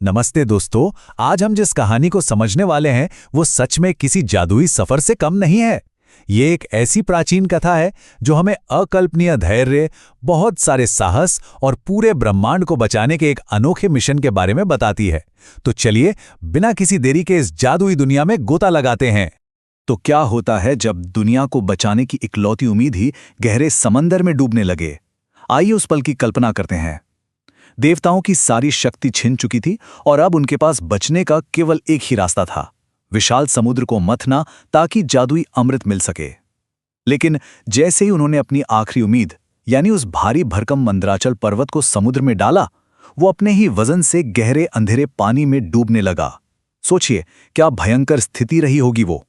नमस्ते दोस्तों। आज हम जिस कहानी को समझने वाले हैं वो सच में किसी जादुई सफर से कम नहीं है। ये एक ऐसी प्राचीन कथा है जो हमें अकल्पनीय धैर्य, बहुत सारे साहस और पूरे ब्रह्मांड को बचाने के एक अनोखे मिशन के बारे में बताती है। तो चलिए बिना किसी देरी के इस जादुई दुनिया में गोता लगाते हैं। तो क्या होता है जब दुनिया को बचाने की इकलौती उम्मीद ही गहरे समंदर में डूबने लगे? आइए उस पल की कल्पना करते हैं। देवताओं की सारी शक्ति छिन चुकी थी और अब उनके पास बचने का केवल एक ही रास्ता था, विशाल समुद्र को मथना ताकि जादुई अमृत मिल सके। लेकिन जैसे ही उन्होंने अपनी आखिरी उम्मीद यानी उस भारी भरकम मंदराचल पर्वत को समुद्र में डाला, वो अपने ही वजन से गहरे अंधेरे पानी में डूबने लगा। सोचिए क्या भयंकर स्थिति रही होगी वो।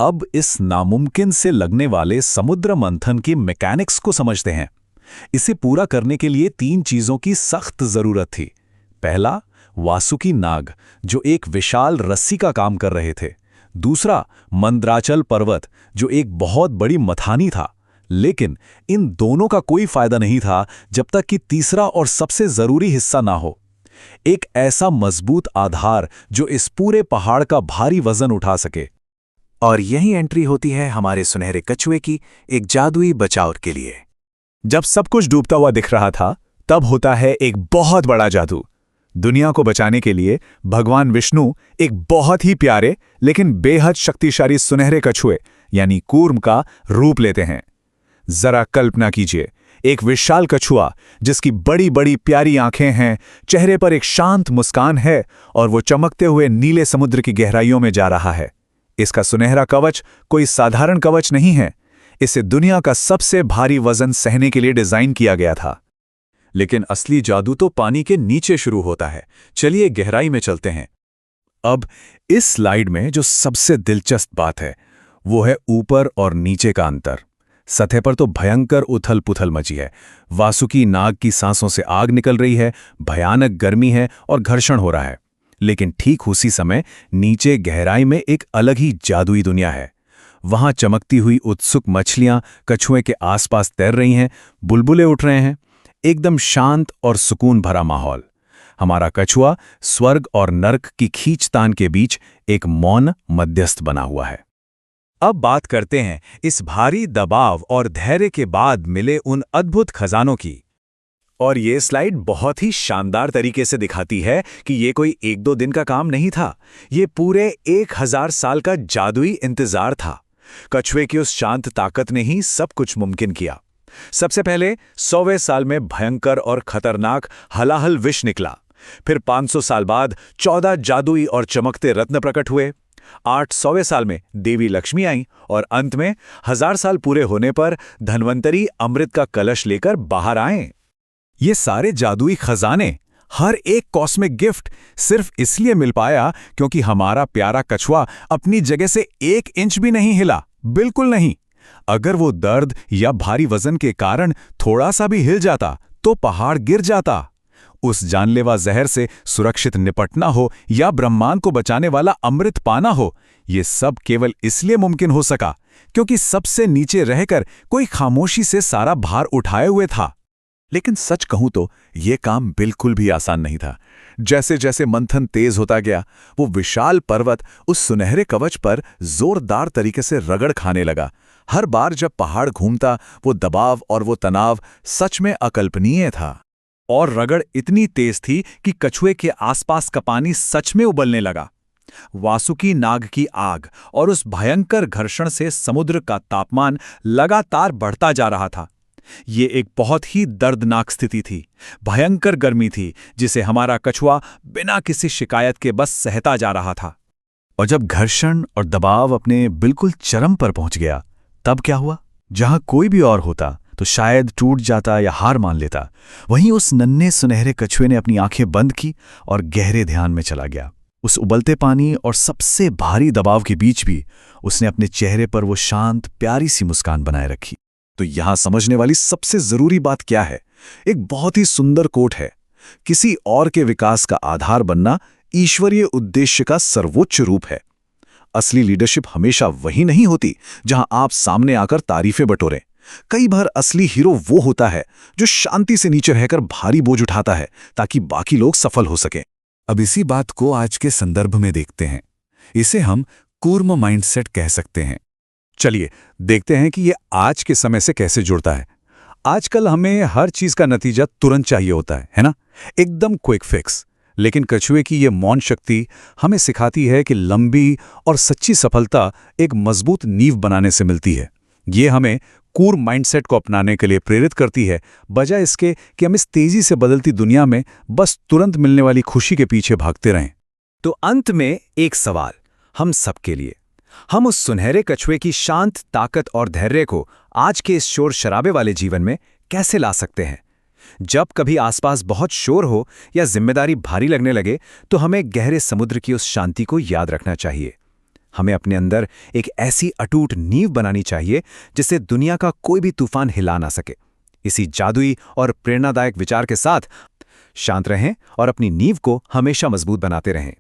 अब इस नामुमकिन से लगने वाले समुद्र मंथन की मैकेनिक्स को समझते हैं। इसे पूरा करने के लिए 3 चीजों की सख्त जरूरत थी। पहला, वासुकी नाग जो एक विशाल रस्सी का काम कर रहे थे। दूसरा, मंदराचल पर्वत जो एक बहुत बड़ी मथानी था। लेकिन इन दोनों का कोई फायदा नहीं था जब तक कि तीसरा और सबसे जरूरी हिस्सा ना हो, एक ऐसा मजबूत आधार जो इस पूरे पहाड़ का भारी वजन उठा सके। और यही एंट्री होती है हमारे सुनहरे कछुए की एक जादुई बचाव के लिए। जब सब कुछ डूबता हुआ दिख रहा था, तब होता है एक बहुत बड़ा जादू। दुनिया को बचाने के लिए भगवान विष्णु एक बहुत ही प्यारे लेकिन बेहद शक्तिशाली सुनहरे कछुए यानी कूर्म का रूप लेते हैं। जरा कल्पना कीजिए, एक विशाल कछुआ जिसकी बड़ी बड़ी प्यारी आंखें हैं, चेहरे पर एक शांत मुस्कान है और वो चमकते हुए नीले समुद्र की गहराइयों में जा रहा है। इसका सुनहरा कवच कोई साधारण कवच नहीं है, इसे दुनिया का सबसे भारी वजन सहने के लिए डिजाइन किया गया था। लेकिन असली जादू तो पानी के नीचे शुरू होता है। चलिए गहराई में चलते हैं। अब इस स्लाइड में जो सबसे दिलचस्प बात है वो है ऊपर और नीचे का अंतर। सतह पर तो भयंकर उथल पुथल मची है, वासुकी नाग की सांसों से आग निकल रही है, भयानक गर्मी है और घर्षण हो रहा है। लेकिन ठीक उसी समय नीचे गहराई में एक अलग ही जादुई दुनिया है। वहां चमकती हुई उत्सुक मछलियां कछुए के आसपास तैर रही हैं, बुलबुले उठ रहे हैं, एकदम शांत और सुकून भरा माहौल। हमारा कछुआ स्वर्ग और नर्क की खींचतान के बीच एक मौन मध्यस्थ बना हुआ है। अब बात करते हैं इस भारी दबाव और धैर्य के बाद मिले उन अद्भुत खजानों की। और ये स्लाइड बहुत ही शानदार तरीके से दिखाती है कि ये कोई 1-2 दिन का काम नहीं था, ये पूरे 1000 साल का जादुई इंतजार था। कछुए की उस शांत ताकत ने ही सब कुछ मुमकिन किया। सबसे पहले 100वें साल में भयंकर और खतरनाक हलाहल विष निकला। फिर 500 साल बाद 14 जादुई और चमकते रत्न प्रकट हुए। 800वें साल में देवी लक्ष्मी आई और अंत में 1000 साल पूरे होने पर धन्वंतरी अमृत का कलश लेकर बाहर आए। ये सारे जादुई खजाने, हर एक कॉस्मिक गिफ्ट सिर्फ इसलिए मिल पाया क्योंकि हमारा प्यारा कछुआ अपनी जगह से 1 इंच भी नहीं हिला। बिल्कुल नहीं। अगर वो दर्द या भारी वजन के कारण थोड़ा सा भी हिल जाता तो पहाड़ गिर जाता। उस जानलेवा जहर से सुरक्षित निपटना हो या ब्रह्मांड को बचाने वाला अमृत पाना हो, ये सब केवल इसलिए मुमकिन हो सका क्योंकि सबसे नीचे रहकर कोई खामोशी से सारा भार उठाए हुए था। लेकिन सच कहूं तो यह काम बिल्कुल भी आसान नहीं था। जैसे जैसे मंथन तेज होता गया, वो विशाल पर्वत उस सुनहरे कवच पर जोरदार तरीके से रगड़ खाने लगा। हर बार जब पहाड़ घूमता, वो दबाव और वो तनाव सच में अकल्पनीय था। और रगड़ इतनी तेज थी कि कछुए के आसपास का पानी सच में उबलने लगा। वासुकी नाग की आग और उस भयंकर घर्षण से समुद्र का तापमान लगातार बढ़ता जा रहा था। ये एक बहुत ही दर्दनाक स्थिति थी। भयंकर गर्मी थी जिसे हमारा कछुआ बिना किसी शिकायत के बस सहता जा रहा था। और जब घर्षण और दबाव अपने बिल्कुल चरम पर पहुंच गया, तब क्या हुआ? जहां कोई भी और होता तो शायद टूट जाता या हार मान लेता, वहीं उस नन्हे सुनहरे कछुए ने अपनी आंखें बंद की और गहरे ध्यान में चला गया। उस उबलते पानी और सबसे भारी दबाव के बीच भी उसने अपने चेहरे पर वो शांत प्यारी सी मुस्कान बनाए रखी। तो यहां समझने वाली सबसे जरूरी बात क्या है? एक बहुत ही सुंदर कोट है, किसी और के विकास का आधार बनना ईश्वरीय उद्देश्य का सर्वोच्च रूप है। असली लीडरशिप हमेशा वही नहीं होती जहां आप सामने आकर तारीफें बटोरें। कई बार असली हीरो वो होता है जो शांति से नीचे रहकर भारी बोझ उठाता है ताकि बाकी लोग सफल हो सकें। अब इसी बात को आज के संदर्भ में देखते हैं। इसे हम कूर्म माइंडसेट कह सकते हैं। चलिए देखते हैं कि ये आज के समय से कैसे जुड़ता है। आजकल हमें हर चीज का नतीजा तुरंत चाहिए होता है ना? एकदम क्विक फिक्स। लेकिन कछुए की ये मौन शक्ति हमें सिखाती है कि लंबी और सच्ची सफलता एक मजबूत नींव बनाने से मिलती है। ये हमें कूर्म माइंडसेट को अपनाने के लिए प्रेरित करती है, बजाय इसके कि हम इस तेजी से बदलती दुनिया में बस तुरंत मिलने वाली खुशी के पीछे भागते रहें। तो अंत में एक सवाल हम सबके लिए, हम उस सुनहरे कछुए की शांत ताकत और धैर्य को आज के इस शोर शराबे वाले जीवन में कैसे ला सकते हैं? जब कभी आसपास बहुत शोर हो या जिम्मेदारी भारी लगने लगे, तो हमें गहरे समुद्र की उस शांति को याद रखना चाहिए। हमें अपने अंदर एक ऐसी अटूट नींव बनानी चाहिए जिसे दुनिया का कोई भी तूफान हिला ना सके। इसी जादुई और प्रेरणादायक विचार के साथ शांत रहें और अपनी नींव को हमेशा मजबूत बनाते रहें।